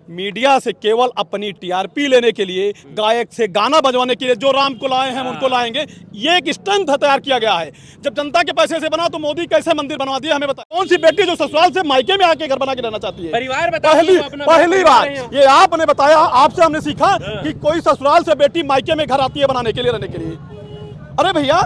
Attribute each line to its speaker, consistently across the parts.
Speaker 1: Media से केवल अपनी टीआरपी लेने के लिए, गायक से गाना बजवाने के लिए जो राम को लाए हैं उनको लाएंगे, ये एक स्टंट तैयार किया गया है। जब जनता के पैसे से बना तो मोदी कैसे मंदिर बनवा दिया हमें बताया। कौन सी बेटी जो ससुराल से मायके में आके घर बना के रहना चाहती है?
Speaker 2: परिवार
Speaker 1: पहली बात ये आपने बताया, आपसे हमने सीखा कि कोई ससुराल से बेटी मायके में घर आती है बनाने के लिए, रहने के लिए। अरे भैया,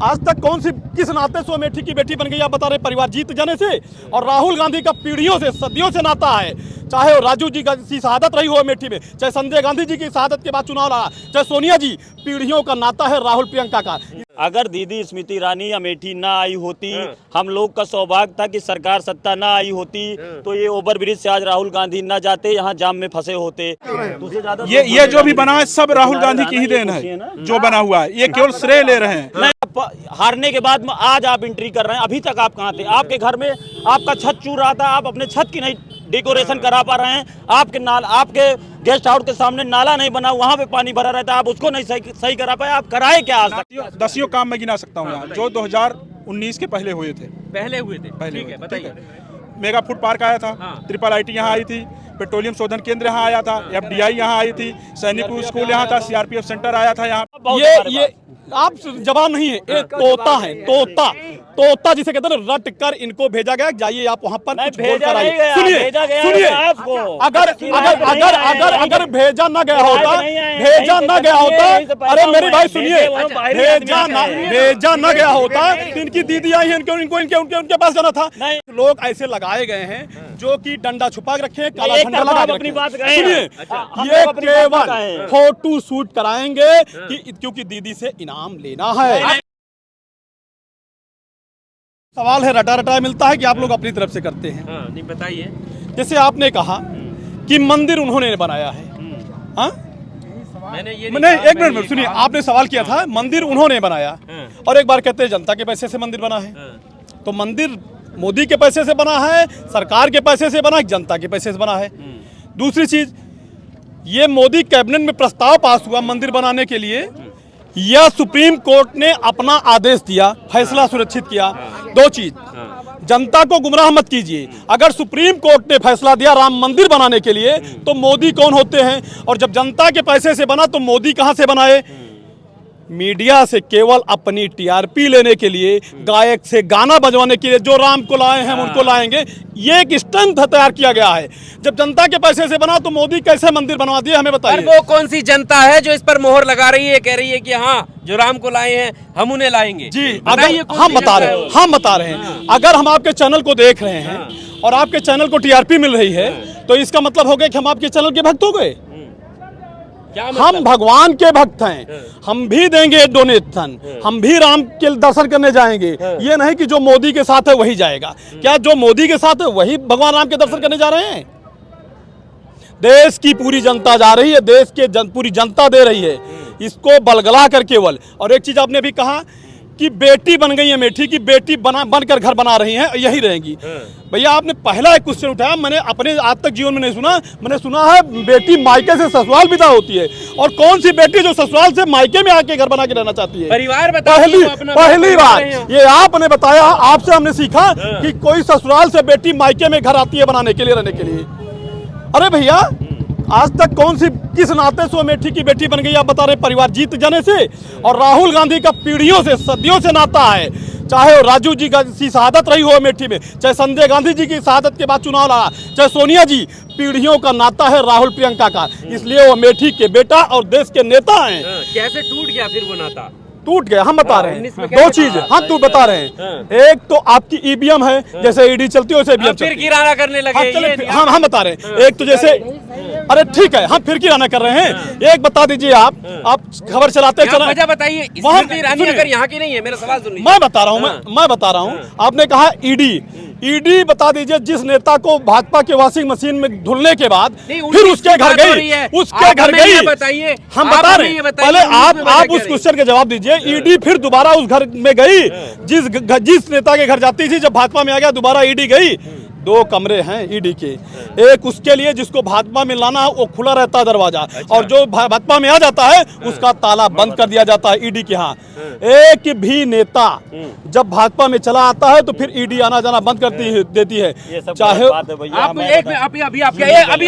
Speaker 1: आज तक कौन सी किस नाते से अमेठी की बेटी बन गई आप बता रहे? परिवार जीत जाने से। और राहुल गांधी का पीढ़ियों से, सदियों से नाता है, चाहे वो राजू जी की शहादत रही हो अमेठी में, चाहे संजय गांधी जी की शहादत के बाद चुनाव लड़ा, चाहे सोनिया जी, पीढ़ियों का नाता है राहुल प्रियंका का।
Speaker 3: अगर दीदी स्मृति ईरानी अमेठी ना आई होती, हम लोग का सौभाग्य था कि सरकार सत्ता ना आई होती, तो ये ओवरब्रिज से आज राहुल गांधी ना जाते, यहाँ जाम में फंसे होते।
Speaker 4: ये जो भी बना है सब राहुल गांधी की ही देन है, जो बना हुआ है, ये केवल श्रेय ले रहे हैं।
Speaker 3: हारने के बाद आज आप एंट्री कर रहे हैं, अभी तक आप कहाँ थे? आपके घर में आपका छत चूर रहा था, आप अपने छत की नहीं डेकोरेशन करा पा रहे हैं। आपके गेस्ट हाउस के सामने नाला नहीं बना, वहाँ पे पानी भरा रहता है, आप उसको नहीं सही करा पाए। आप कराए क्या आज तक?
Speaker 4: दसियों काम मैं गिना सकता हूँ यहाँ, जो 2019 के पहले हुए थे।
Speaker 2: ठीक है, बताइए।
Speaker 4: मेगा फूड पार्क आया था, ट्रिपल आईटी यहाँ आई थी, पेट्रोलियम शोधन केंद्र यहाँ आया था, एफडीआई यहाँ आई थी, सैनिक स्कूल यहाँ था, सीआरपीएफ सेंटर आया था यहाँ।
Speaker 1: ये आप जवान नहीं है, एक तोता है, तोता जिसे कहते हैं, रट कर इनको भेजा गया, जाइए आप वहाँ पर कुछ बोल कर आइए। सुनिए, अगर भेजा न गया होता, अरे मेरे भाई सुनिए, भेजा न गया होता तो इनकी दीदी आई है, उनके पास जाना था। लोग ऐसे लगाए गए हैं जो कि डंडा छुपा के रखे हैं, काला झंडा लगा के रखे हैं। सुनिए, ये केवल फोटो शूट कराएंगे क्योंकि दीदी से इनाम लेना है। सवाल है, रटा रटा मिलता है कि आप लोग अपनी तरफ से करते हैं?
Speaker 2: नहीं, बताइए।
Speaker 1: जैसे आपने कहा कि मंदिर उन्होंने बनाया है, हाँ? मैंने एक मिनट सुनिए, आपने सवाल किया था मंदिर उन्होंने बनाया, और एक बार कहते हैं जनता के पैसे से मंदिर बना है। तो मंदिर मोदी के पैसे से बना है, सरकार के पैसे से बना है, जनता के पैसे से बना है? दूसरी चीज, ये मोदी कैबिनेट में प्रस्ताव पास हुआ मंदिर बनाने के लिए, या सुप्रीम कोर्ट ने अपना आदेश दिया, फैसला सुरक्षित किया? दो चीज, जनता को गुमराह मत कीजिए। अगर सुप्रीम कोर्ट ने फैसला दिया राम मंदिर बनाने के लिए, तो मोदी कौन होते हैं? और जब जनता के पैसे से बना तो मोदी कहां से बनाए? मीडिया से केवल अपनी टीआरपी लेने के लिए, गायक से गाना बजवाने के लिए जो राम को लाए हैं उनको लाएंगे, ये एक स्टंट तैयार किया गया है। जब जनता के पैसे से बना तो मोदी कैसे मंदिर बनवा दिया हमें बताइए।
Speaker 2: वो कौन सी जनता है जो इस पर मोहर लगा रही है, कह रही है कि हाँ जो राम को लाए हैं हम उन्हें लाएंगे?
Speaker 1: जी, अगर हम बता रहे हैं, अगर हम आपके चैनल को देख रहे हैं और आपके चैनल को टीआरपी मिल रही है, तो इसका मतलब हो गया कि हम आपके चैनल के भक्त हो गए। हम भगवान के भक्त हैं, हम भी देंगे डोनेशन, हम भी राम के दर्शन करने जाएंगे। ये नहीं कि जो मोदी के साथ है वही जाएगा। क्या जो मोदी के साथ है वही भगवान राम के दर्शन करने जा रहे हैं? देश की पूरी जनता जा रही है, देश के पूरी जनता दे रही है, इसको बलगला कर केवल। और एक चीज आपने भी कहा कि बेटी बन गई अमेठी की, बेटी बनकर घर बना रही हैं, यही रहेंगी। भैया, आपने पहला एक क्वेश्चन उठाया, मैंने अपने आज तक जीवन में नहीं सुना। मैंने सुना है बेटी मायके से ससुराल विदा होती है, और कौन सी बेटी जो ससुराल से मायके में आके घर बना के रहना चाहती है?
Speaker 2: परिवार
Speaker 1: पहली बात ये आपने बताया, आपसे हमने सीखा कि कोई ससुराल से बेटी मायके में घर आती है बनाने के लिए, रहने के लिए। अरे भैया, आज तक कौन सी किस नाते से अमेठी की बेटी बन गई आप बता रहे? परिवार जीत जाने से। और राहुल गांधी का पीढ़ियों से, सदियों से नाता है, चाहे वो राजू जी की शहादत रही हो अमेठी में, चाहे संजय गांधी जी की शहादत के बाद चुनाव लड़ा, चाहे सोनिया जी, पीढ़ियों का नाता है राहुल प्रियंका का। इसलिए वो अमेठी के बेटा और देश के नेता हैं।
Speaker 2: कैसे टूट गया फिर वो नाता?
Speaker 1: टूट गया, हम बता रहे हैं दो चीज, हम तू बता रहे हैं। एक तो आपकी ईवीएम है, जैसे ईडी चलती है वैसे ईवीएम
Speaker 2: फिर किराना करने लगे।
Speaker 1: हम बता रहे हैं। एक तो जैसे, अरे ठीक है, हम फिर किराना कर रहे हैं। एक बता दीजिए, आप खबर चलाते
Speaker 2: वजह बताइए। अगर यहाँ की नहीं है, मेरा सवाल सुनिए।
Speaker 1: मैं बता रहा हूँ। आपने कहा ईडी बता दीजिए, जिस नेता को भाजपा के वॉशिंग मशीन में धुलने के बाद फिर उसके घर गई,
Speaker 2: बताइए।
Speaker 1: हम बता रहे हैं, पहले आप उस क्वेश्चन का जवाब दीजिए। ईडी फिर दोबारा उस घर में गई, जिस नेता के घर जाती थी, जब भाजपा में आ गया दोबारा ईडी गई। 2 कमरे हैं ईडी के, एक उसके लिए जिसको भाजपा में लाना है वो खुला रहता है दरवाजा, और जो भाजपा में आ जाता है उसका ताला बंद कर दिया जाता है ईडी के यहाँ। एक भी नेता जब भाजपा में चला आता है तो फिर ईडी आना जाना बंद देती है। चाहे
Speaker 2: आप अभी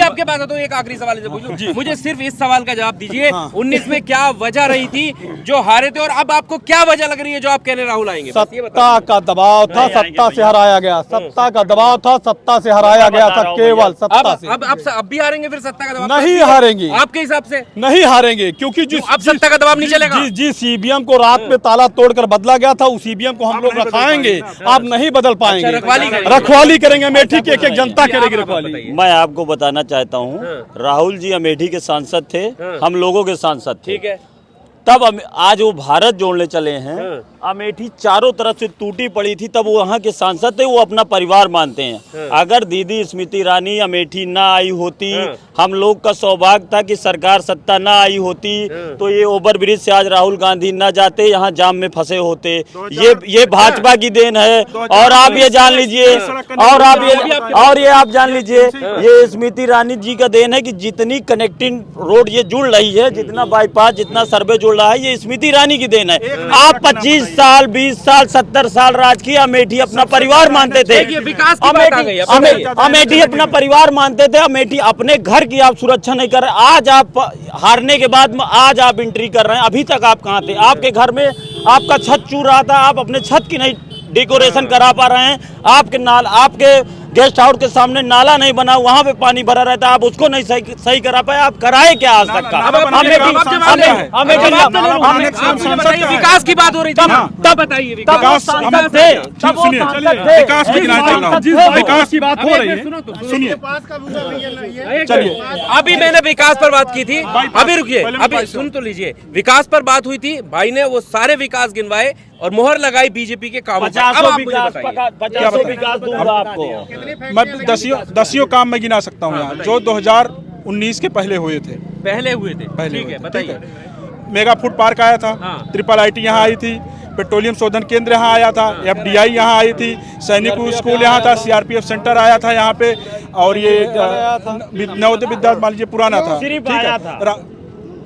Speaker 2: आपके पास तो एक आखिरी सवाल से पूछूं, मुझे सिर्फ इस सवाल का जवाब दीजिए। 19 में क्या वजह रही थी जो हारे थे, और अब आपको क्या वजह लग रही है जो आप कहने राहुल आएंगे?
Speaker 1: सत्ता का दबाव था, सत्ता से हराया गया, सत्ता का दबाव था, सत्ता से हराया गया था, केवल सत्ता से।
Speaker 2: अब भी हारेंगे फिर सत्ता का दबाव?
Speaker 1: नहीं हारेंगे,
Speaker 2: आपके हिसाब से
Speaker 1: नहीं हारेंगे, क्योंकि
Speaker 2: अब सत्ता का दबाव नहीं चलेगा।
Speaker 1: जिस ईवीएम को रात में ताला तोड़कर बदला गया था उस ईवीएम को हम लोग रखाएंगे, आप नहीं बदल पाएंगे। रखवाली करेंगे, अमेठी की एक जनता करेगी रखवाली।
Speaker 3: मैं आपको बताना चाहता हूँ, राहुल जी अमेठी के सांसद थे, हम लोगों के सांसद थे,
Speaker 2: ठीक है।
Speaker 3: तब आज वो भारत जोड़ने चले हैं। अमेठी चारों तरफ से टूटी पड़ी थी, तब वो वहाँ के सांसद थे, वो अपना परिवार मानते हैं। अगर दीदी स्मृति ईरानी अमेठी ना आई होती, हम लोग का सौभाग्य था कि सरकार सत्ता ना आई होती, तो ये ओवर ब्रिज से आज राहुल गांधी ना जाते, यहाँ जाम में फंसे होते। ये भाजपा की देन है। और आप ये जान लीजिए, और ये आप जान लीजिए, ये स्मृति ईरानी जी का देन है कि जितनी कनेक्टिंग रोड ये जुड़ रही है, जितना बाईपास, जितना सर्वे जुड़ रहा है, ये स्मृति ईरानी की देन है। आप 25 साल 20 साल 70 साल राज किया, अमेठी अपना परिवार मानते थे।
Speaker 2: विकास की बात आ गई।
Speaker 3: अमेठी अपना परिवार मानते थे, अमेठी अपने घर की आप सुरक्षा नहीं कर रहे। आज आप हारने के बाद आज आप एंट्री कर रहे हैं, अभी तक आप कहाँ थे? आपके घर में आपका छत चूर रहा था, आप अपने छत की नहीं डेकोरेशन करा पा रहे हैं। आपके गेस्ट हाउस के सामने नाला नहीं बना, वहाँ पे पानी भरा रहता है, आप उसको नहीं सही करा पाए। आप कराए क्या आज तक का?
Speaker 2: विकास की बात हो रही थी, तब बताइए।
Speaker 4: विकास की बात हो रही है, सुनिए।
Speaker 2: चलिए, अभी मैंने विकास पर बात की थी, अभी रुकिए, अभी सुन तो लीजिए। विकास पर बात हुई थी, भाई ने वो सारे विकास गिनवाए और मोहर लगाई बीजेपी के कामों पर। अब आप मुझे बताइए।
Speaker 3: विकास दूंगा आपको।
Speaker 4: मैं दसियों काम में गिना सकता हूँ यहाँ, जो 2019 के पहले हुए थे।
Speaker 2: ठीक है, बताइए।
Speaker 4: मेगा फूड पार्क आया था, ट्रिपल आईटी यहाँ आई थी, पेट्रोलियम शोधन केंद्र यहाँ आया था, एफडीआई यहाँ आई थी, सैनिक स्कूल यहाँ था, सीआरपीएफ सेंटर आया था यहाँ पे, और ये नवोदय विद्यालय मान लीजिए पुराना था,
Speaker 3: सिर्फ आया था।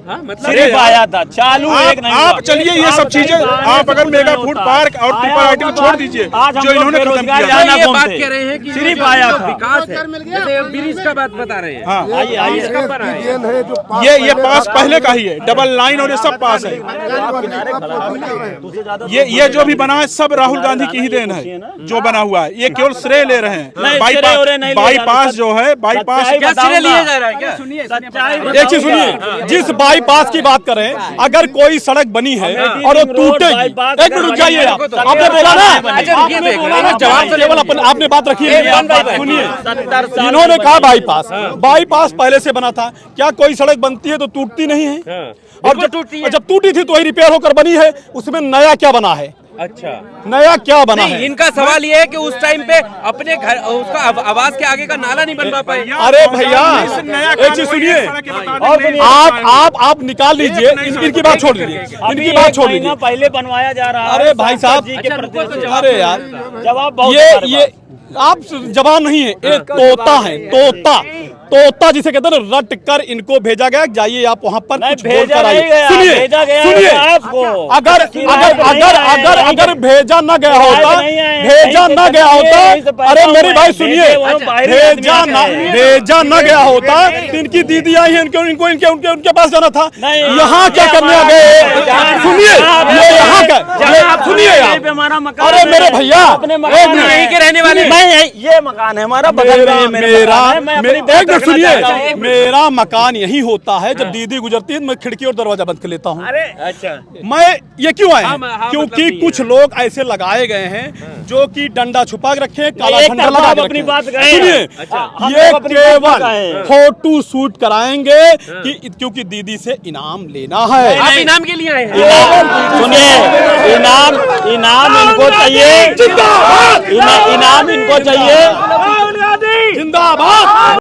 Speaker 2: मतलब
Speaker 3: आया था, चालू एक नहीं।
Speaker 4: आप चलिए ये सब चीजें, आप अगर मेगा फूड पार्क और ट्रिपल आईटी को छोड़ दीजिए जो इन्होंने खत्म किया।
Speaker 2: ये बात कह रहे हैं कि
Speaker 3: सिर्फ आया था,
Speaker 2: विकास है, जैसे ब्रिज का बात बता रहे हैं।
Speaker 4: हाँ,
Speaker 2: ये
Speaker 4: ये पास पहले का ही है, डबल लाइन और ये सब पास है। ये जो भी बना है सब राहुल गांधी की ही देन है, जो बना हुआ है। ये केवल श्रेय ले रहे हैं। बाईपास जो है, बाईपास
Speaker 2: श्रेय लिया जा रहा है क्या?
Speaker 1: एक चीज सुनिए, जिस बाईपास की बात करें, अगर कोई सड़क बनी है और वो टूटेगी, एक मिनट रुक जाइए, आपने बोला ना, जवाब केवल आपने बात रखी है, सुनिए। इन्होंने कहा बाईपास पहले से बना था, क्या कोई सड़क बनती है तो टूटती नहीं है? और जब टूटी थी तो वही रिपेयर होकर बनी है, उसमें नया क्या बना है?
Speaker 2: अच्छा,
Speaker 1: नया क्या बना है?
Speaker 2: इनका सवाल ये है कि उस टाइम पे अपने घर उसका आवास के आगे का नाला नहीं बनवा पाए।
Speaker 1: अरे भैया एक चीज सुनिए, आप निकाल लीजिए, इनकी बात छोड़ दीजिए, इनकी बात छोड़ दीजिए।
Speaker 3: पहले बनवाया जा रहा है।
Speaker 1: अरे भाई साहब, अरे यार ये आप जवान नहीं है, एक तोता है, तोता जिसे कहते हैं, रट कर इनको भेजा गया, जाइए आप वहाँ पर कुछ बोल कर आइए। सुनिए, अगर भेजा न गया होता, अरे मेरी भाई सुनिए, भेजा न गया होता तो इनकी दीदी आई है, इनको उनके पास जाना था। यहाँ क्या करने आ गए? सुनिए, ये यहाँ का सुनिए आप। अरे मेरे भैया,
Speaker 2: के रहने वाले,
Speaker 3: ये मकान है हमारा, बगल में
Speaker 1: सुनिए, मेरा मकान यही होता है। जब दीदी गुजरती है मैं खिड़की और दरवाजा बंद कर लेता हूँ।
Speaker 3: अच्छा,
Speaker 1: मैं ये क्यों आए हैं? क्योंकि कुछ लोग ऐसे लगाए गए हैं जो कि डंडा छुपा के रखे, काला झंडा लगा के रखे। सुनिए, ये केवल फोटो शूट कराएंगे क्योंकि दीदी से इनाम लेना है।
Speaker 2: आप इनाम के लिए आए हैं?
Speaker 3: सुनिए, इनाम इनको चाहिए, इनाम इनको चाहिए।
Speaker 1: जिंदाबाद।